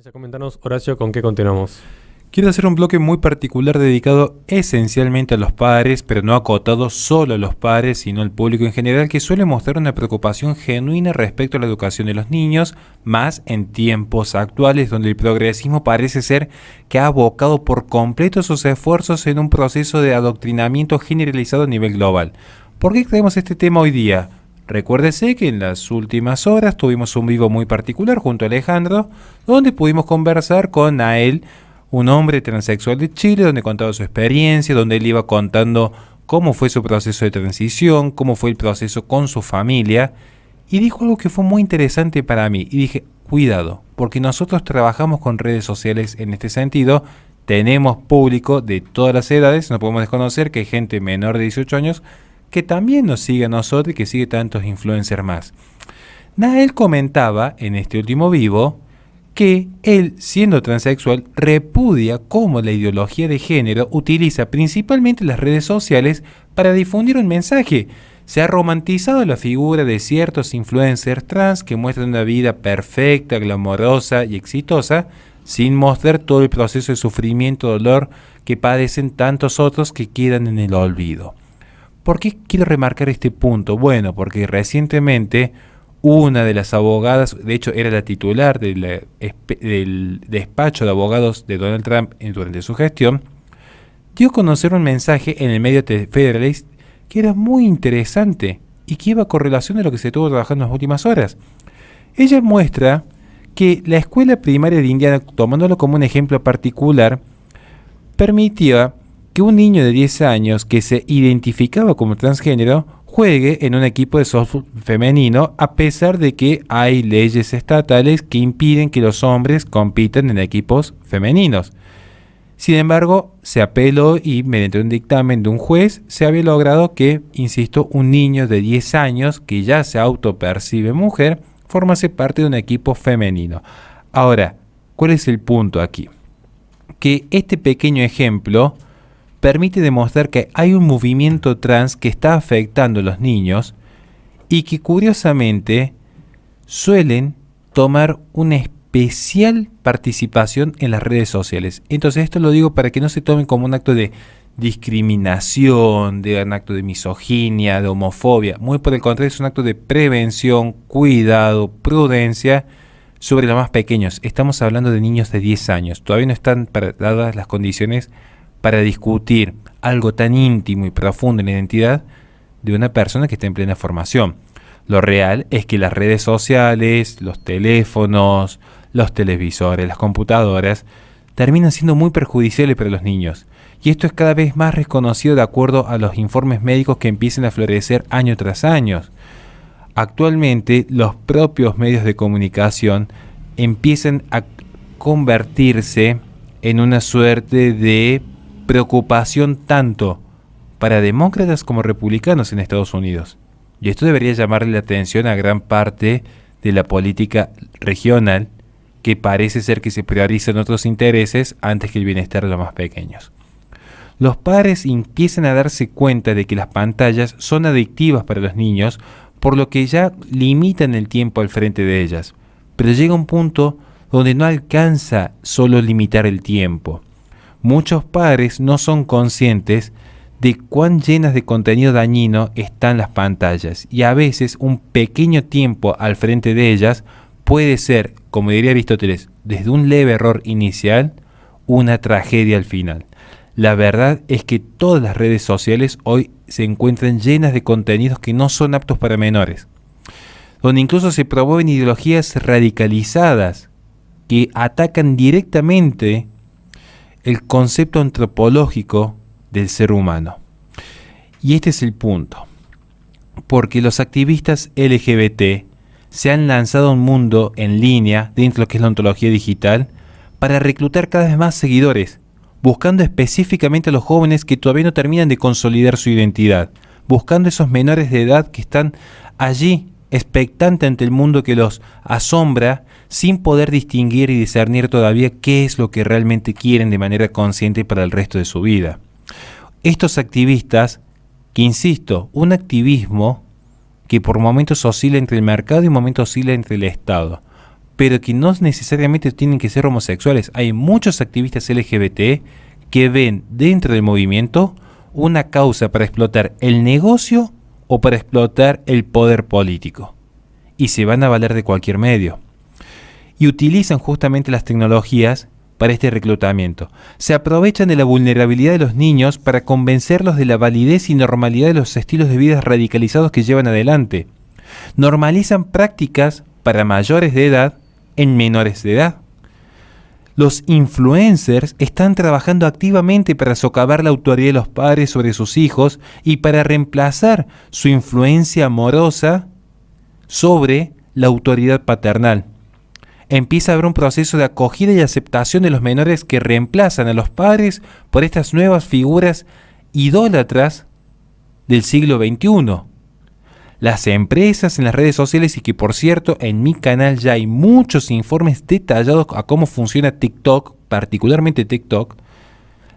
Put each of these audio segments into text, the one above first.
Ya coméntanos, Horacio, ¿con qué continuamos? Quiero hacer un bloque muy particular dedicado esencialmente a los padres, pero no acotado solo a los padres, sino al público en general, que suele mostrar una preocupación genuina respecto a la educación de los niños, más en tiempos actuales donde el progresismo parece ser que ha abocado por completo sus esfuerzos en un proceso de adoctrinamiento generalizado a nivel global. ¿Por qué traemos este tema hoy día? Recuérdese que en las últimas horas tuvimos un vivo muy particular junto a Alejandro, donde pudimos conversar con Nael, un hombre transexual de Chile, donde contaba su experiencia, donde él iba contando cómo fue su proceso de transición, cómo fue el proceso con su familia, y dijo algo que fue muy interesante para mí, y dije, cuidado, porque nosotros trabajamos con redes sociales en este sentido, tenemos público de todas las edades, no podemos desconocer que hay gente menor de 18 años que también nos sigue a nosotros y que sigue tantos influencers más. Nael comentaba en este último vivo que él, siendo transexual, repudia cómo la ideología de género utiliza principalmente las redes sociales para difundir un mensaje. Se ha romantizado la figura de ciertos influencers trans que muestran una vida perfecta, glamorosa y exitosa, sin mostrar todo el proceso de sufrimiento y dolor que padecen tantos otros que quedan en el olvido. ¿Por qué quiero remarcar este punto? Bueno, porque recientemente una de las abogadas, de hecho era la titular del despacho de abogados de Donald Trump durante su gestión, dio a conocer un mensaje en el medio The Federalist que era muy interesante y que iba a correlación de lo que se estuvo trabajando en las últimas horas. Ella muestra que la escuela primaria de Indiana, tomándolo como un ejemplo particular, permitía que un niño de 10 años que se identificaba como transgénero juegue en un equipo de softball femenino, a pesar de que hay leyes estatales que impiden que los hombres compitan en equipos femeninos. Sin embargo, se apeló y mediante un dictamen de un juez se había logrado que, insisto, un niño de 10 años que ya se autopercibe mujer formase parte de un equipo femenino. Ahora, ¿cuál es el punto aquí? Que este pequeño ejemplo permite demostrar que hay un movimiento trans que está afectando a los niños y que curiosamente suelen tomar una especial participación en las redes sociales. Entonces esto lo digo para que no se tomen como un acto de discriminación, de un acto de misoginia, de homofobia. Muy por el contrario, es un acto de prevención, cuidado, prudencia sobre los más pequeños. Estamos hablando de niños de 10 años. Todavía no están dadas las condiciones para discutir algo tan íntimo y profundo en la identidad de una persona que está en plena formación. Lo real es que las redes sociales, los teléfonos, los televisores, las computadoras, terminan siendo muy perjudiciales para los niños. Y esto es cada vez más reconocido de acuerdo a los informes médicos que empiezan a florecer año tras año. Actualmente, los propios medios de comunicación empiezan a convertirse en una suerte de preocupación tanto para demócratas como republicanos en Estados Unidos. Y esto debería llamarle la atención a gran parte de la política regional, que parece ser que se priorizan otros intereses antes que el bienestar de los más pequeños. Los padres empiezan a darse cuenta de que las pantallas son adictivas para los niños, por lo que ya limitan el tiempo al frente de ellas. Pero llega un punto donde no alcanza solo limitar el tiempo. Muchos padres no son conscientes de cuán llenas de contenido dañino están las pantallas, y a veces un pequeño tiempo al frente de ellas puede ser, como diría Aristóteles, desde un leve error inicial, una tragedia al final. La verdad es que todas las redes sociales hoy se encuentran llenas de contenidos que no son aptos para menores, donde incluso se promueven ideologías radicalizadas que atacan directamente el concepto antropológico del ser humano. Y este es el punto, porque los activistas LGBT se han lanzado a un mundo en línea dentro de lo que es la ontología digital para reclutar cada vez más seguidores, buscando específicamente a los jóvenes que todavía no terminan de consolidar su identidad, buscando esos menores de edad que están allí expectantes ante el mundo que los asombra, sin poder distinguir y discernir todavía qué es lo que realmente quieren de manera consciente para el resto de su vida. Estos activistas, que insisto, un activismo que por momentos oscila entre el mercado y momentos oscila entre el Estado, pero que no necesariamente tienen que ser homosexuales. Hay muchos activistas LGBT que ven dentro del movimiento una causa para explotar el negocio o para explotar el poder político. Y se van a valer de cualquier medio. Y utilizan justamente las tecnologías para este reclutamiento. Se aprovechan de la vulnerabilidad de los niños para convencerlos de la validez y normalidad de los estilos de vida radicalizados que llevan adelante. Normalizan prácticas para mayores de edad en menores de edad. Los influencers están trabajando activamente para socavar la autoridad de los padres sobre sus hijos y para reemplazar su influencia amorosa sobre la autoridad paternal. Empieza a haber un proceso de acogida y aceptación de los menores que reemplazan a los padres por estas nuevas figuras idólatras del siglo XXI. Las empresas en las redes sociales, y que por cierto en mi canal ya hay muchos informes detallados a cómo funciona TikTok, particularmente TikTok.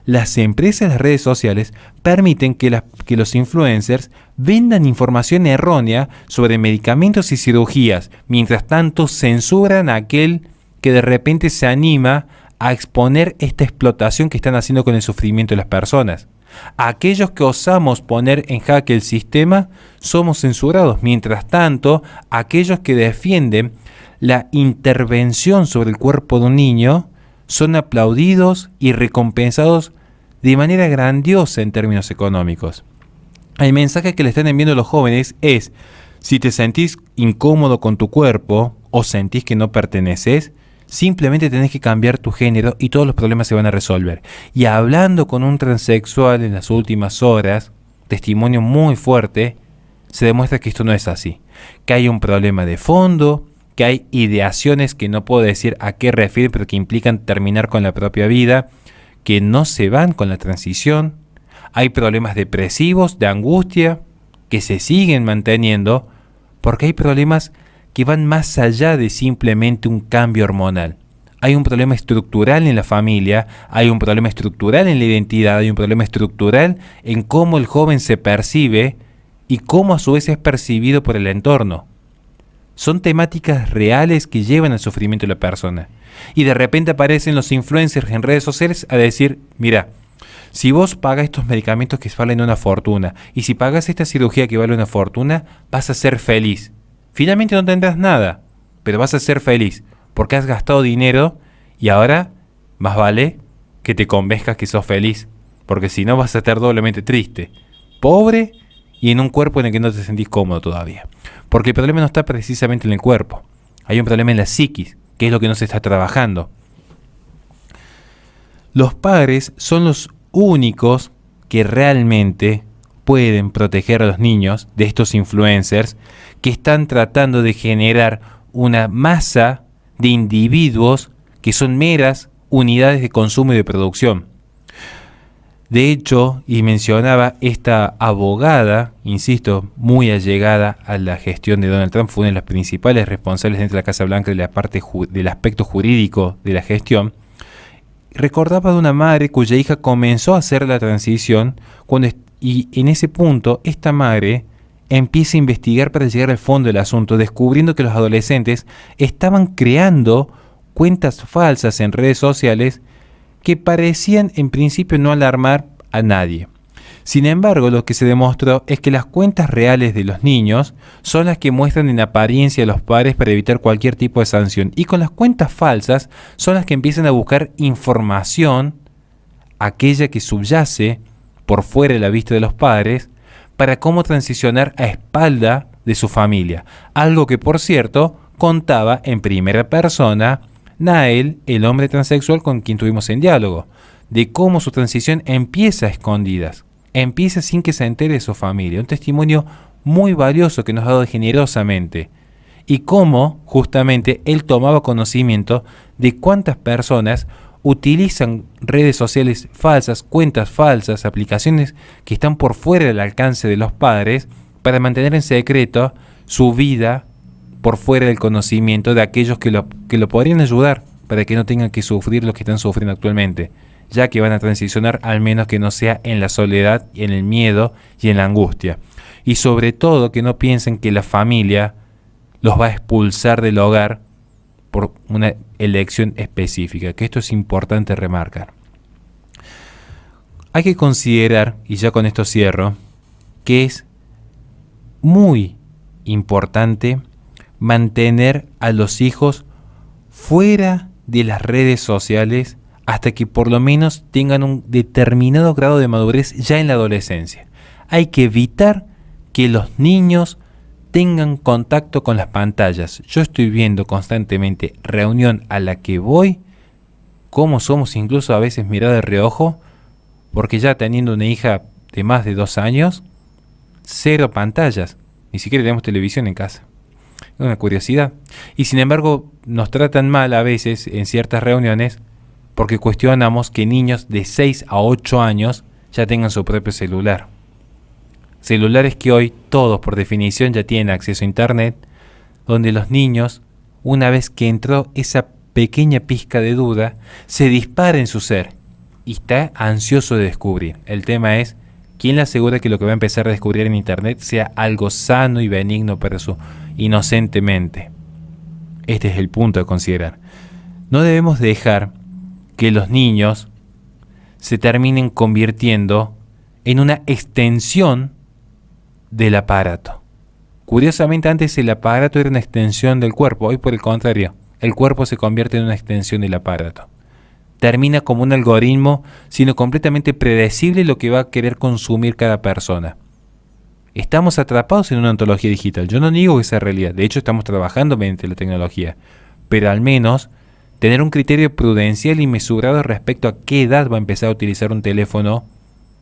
Las empresas en las redes sociales permiten que los influencers vendan información errónea sobre medicamentos y cirugías, mientras tanto censuran a aquel que de repente se anima a exponer esta explotación que están haciendo con el sufrimiento de las personas. Aquellos que osamos poner en jaque el sistema somos censurados, mientras tanto aquellos que defienden la intervención sobre el cuerpo de un niño son aplaudidos y recompensados de manera grandiosa en términos económicos. El mensaje que le están enviando a los jóvenes es: si te sentís incómodo con tu cuerpo o sentís que no perteneces, simplemente tenés que cambiar tu género y todos los problemas se van a resolver. Y hablando con un transexual en las últimas horas, testimonio muy fuerte, se demuestra que esto no es así. Que hay un problema de fondo, que hay ideaciones que no puedo decir a qué refieren, pero que implican terminar con la propia vida, que no se van con la transición. Hay problemas depresivos, de angustia, que se siguen manteniendo, porque hay problemas que van más allá de simplemente un cambio hormonal. Hay un problema estructural en la familia, hay un problema estructural en la identidad, hay un problema estructural en cómo el joven se percibe y cómo a su vez es percibido por el entorno. Son temáticas reales que llevan al sufrimiento de la persona. Y de repente aparecen los influencers en redes sociales a decir: mira, si vos pagas estos medicamentos que valen una fortuna, y si pagas esta cirugía que vale una fortuna, vas a ser feliz. Finalmente no tendrás nada, pero vas a ser feliz, porque has gastado dinero y ahora más vale que te convenzcas que sos feliz, porque si no vas a estar doblemente triste, pobre y en un cuerpo en el que no te sentís cómodo todavía. Porque el problema no está precisamente en el cuerpo, hay un problema en la psiquis, que es lo que no se está trabajando. Los padres son los únicos que realmente pueden proteger a los niños de estos influencers que están tratando de generar una masa de individuos que son meras unidades de consumo y de producción. De hecho, y mencionaba esta abogada, insisto, muy allegada a la gestión de Donald Trump, fue una de las principales responsables dentro de la Casa Blanca de la parte del aspecto jurídico de la gestión, recordaba de una madre cuya hija comenzó a hacer la transición y en ese punto esta madre empieza a investigar para llegar al fondo del asunto, descubriendo que los adolescentes estaban creando cuentas falsas en redes sociales que parecían en principio no alarmar a nadie. Sin embargo, lo que se demostró es que las cuentas reales de los niños son las que muestran en apariencia a los padres para evitar cualquier tipo de sanción, y con las cuentas falsas son las que empiezan a buscar información, aquella que subyace por fuera de la vista de los padres, para cómo transicionar a espalda de su familia. Algo que, por cierto, contaba en primera persona Nael, el hombre transexual con quien tuvimos en diálogo, de cómo su transición empieza a escondidas, empieza sin que se entere de su familia. Un testimonio muy valioso que nos ha dado generosamente. Y cómo, justamente, él tomaba conocimiento de cuántas personas utilizan redes sociales falsas, cuentas falsas, aplicaciones que están por fuera del alcance de los padres para mantener en secreto su vida por fuera del conocimiento de aquellos que lo podrían ayudar para que no tengan que sufrir lo que están sufriendo actualmente, ya que van a transicionar, al menos que no sea en la soledad, y en el miedo y en la angustia. Y sobre todo que no piensen que la familia los va a expulsar del hogar por una elección específica, que esto es importante remarcar. Hay que considerar, y ya con esto cierro, que es muy importante mantener a los hijos fuera de las redes sociales hasta que por lo menos tengan un determinado grado de madurez ya en la adolescencia. Hay que evitar que los niños tengan contacto con las pantallas. Yo estoy viendo constantemente reunión a la que voy, cómo somos incluso a veces mirados de reojo, porque ya teniendo una hija de más de 2 años, 0 pantallas, ni siquiera tenemos televisión en casa. Es una curiosidad. Y sin embargo nos tratan mal a veces en ciertas reuniones porque cuestionamos que niños de 6 a 8 años ya tengan su propio celular. Celulares que hoy todos por definición ya tienen acceso a internet, donde los niños, una vez que entró esa pequeña pizca de duda, se dispara en su ser y está ansioso de descubrir. El tema es, ¿quién le asegura que lo que va a empezar a descubrir en internet sea algo sano y benigno para su inocente mente? Este es el punto a considerar. No debemos dejar que los niños se terminen convirtiendo en una extensión del aparato. Curiosamente antes el aparato era una extensión del cuerpo, hoy por el contrario, el cuerpo se convierte en una extensión del aparato. Termina como un algoritmo, sino completamente predecible lo que va a querer consumir cada persona. Estamos atrapados en una ontología digital. Yo no niego esa realidad, de hecho estamos trabajando mediante la tecnología, pero al menos tener un criterio prudencial y mesurado respecto a qué edad va a empezar a utilizar un teléfono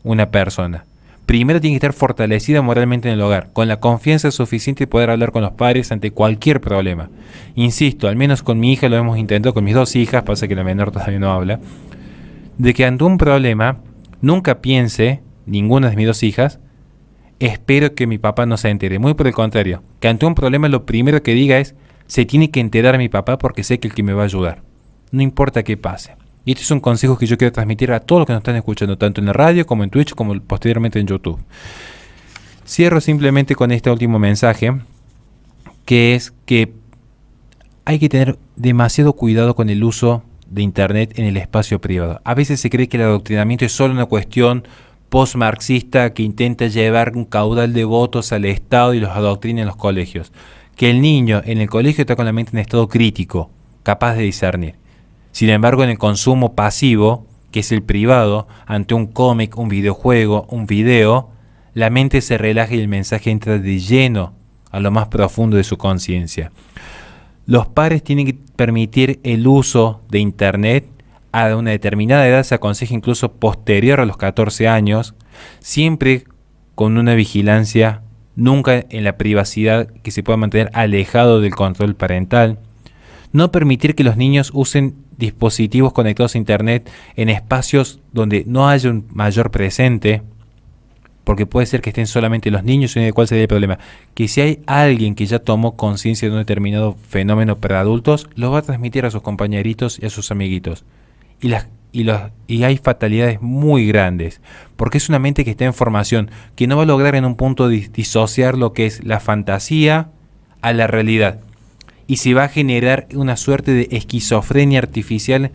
una persona. Primero tiene que estar fortalecida moralmente en el hogar, con la confianza suficiente de poder hablar con los padres ante cualquier problema. Insisto, al menos con mi hija lo hemos intentado, con mis 2 hijas, pasa que la menor todavía no habla, de que ante un problema nunca piense, ninguna de mis 2 hijas, espero que mi papá no se entere. Muy por el contrario, que ante un problema lo primero que diga es, se tiene que enterar mi papá porque sé que el que me va a ayudar. No importa qué pase. Y estos son consejos que yo quiero transmitir a todos los que nos están escuchando, tanto en la radio como en Twitch, como posteriormente en YouTube. Cierro simplemente con este último mensaje, que es que hay que tener demasiado cuidado con el uso de Internet en el espacio privado. A veces se cree que el adoctrinamiento es solo una cuestión post-marxista que intenta llevar un caudal de votos al Estado y los adoctrina en los colegios. Que el niño en el colegio está con la mente en estado crítico, capaz de discernir. Sin embargo, en el consumo pasivo, que es el privado, ante un cómic, un videojuego, un video, la mente se relaja y el mensaje entra de lleno a lo más profundo de su conciencia. Los padres tienen que permitir el uso de Internet a una determinada edad, se aconseja incluso posterior a los 14 años, siempre con una vigilancia, nunca en la privacidad, que se pueda mantener alejado del control parental. No permitir que los niños usen dispositivos conectados a Internet en espacios donde no haya un mayor presente, porque puede ser que estén solamente los niños y de cuál sería el problema. Que si hay alguien que ya tomó conciencia de un determinado fenómeno para adultos, lo va a transmitir a sus compañeritos y a sus amiguitos. Y hay fatalidades muy grandes, porque es una mente que está en formación, que no va a lograr en un punto disociar lo que es la fantasía a la realidad. Y se va a generar una suerte de esquizofrenia artificial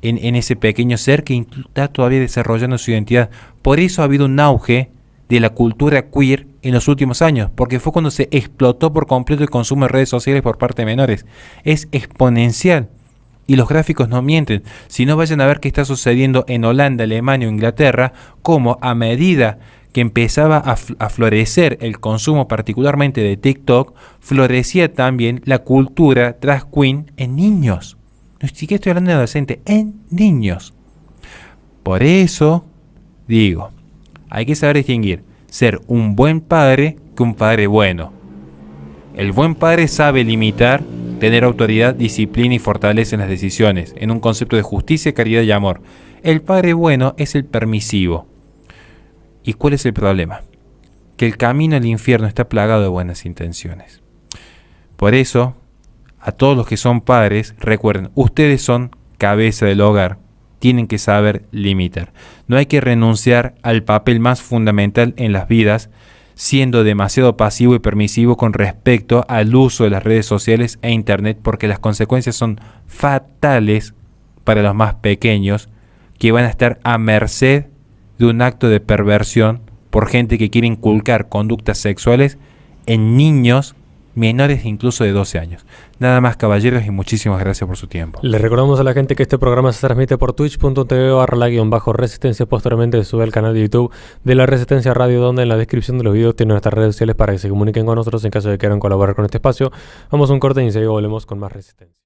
en ese pequeño ser que está todavía desarrollando su identidad. Por eso ha habido un auge de la cultura queer en los últimos años, porque fue cuando se explotó por completo el consumo de redes sociales por parte de menores. Es exponencial. Y los gráficos no mienten. Si no, vayan a ver qué está sucediendo en Holanda, Alemania o Inglaterra, como a medida que empezaba a florecer el consumo particularmente de TikTok, florecía también la cultura drag queen en niños. No siquiera estoy hablando de adolescentes, en niños. Por eso digo, hay que saber distinguir ser un buen padre que un padre bueno. El buen padre sabe limitar, tener autoridad, disciplina y fortaleza en las decisiones, en un concepto de justicia, caridad y amor. El padre bueno es el permisivo. ¿Y cuál es el problema? Que el camino al infierno está plagado de buenas intenciones. Por eso, a todos los que son padres, recuerden, ustedes son cabeza del hogar, tienen que saber limitar. No hay que renunciar al papel más fundamental en las vidas, siendo demasiado pasivo y permisivo con respecto al uso de las redes sociales e internet, porque las consecuencias son fatales para los más pequeños, que van a estar a merced de un acto de perversión por gente que quiere inculcar conductas sexuales en niños menores incluso de 12 años. Nada más, caballeros, y muchísimas gracias por su tiempo. Les recordamos a la gente que este programa se transmite por twitch.tv/la-resistencia. Posteriormente se sube al canal de YouTube de La Resistencia Radio, donde en la descripción de los videos tienen nuestras redes sociales para que se comuniquen con nosotros en caso de que quieran colaborar con este espacio. Vamos a un corte y enseguida volvemos con más Resistencia.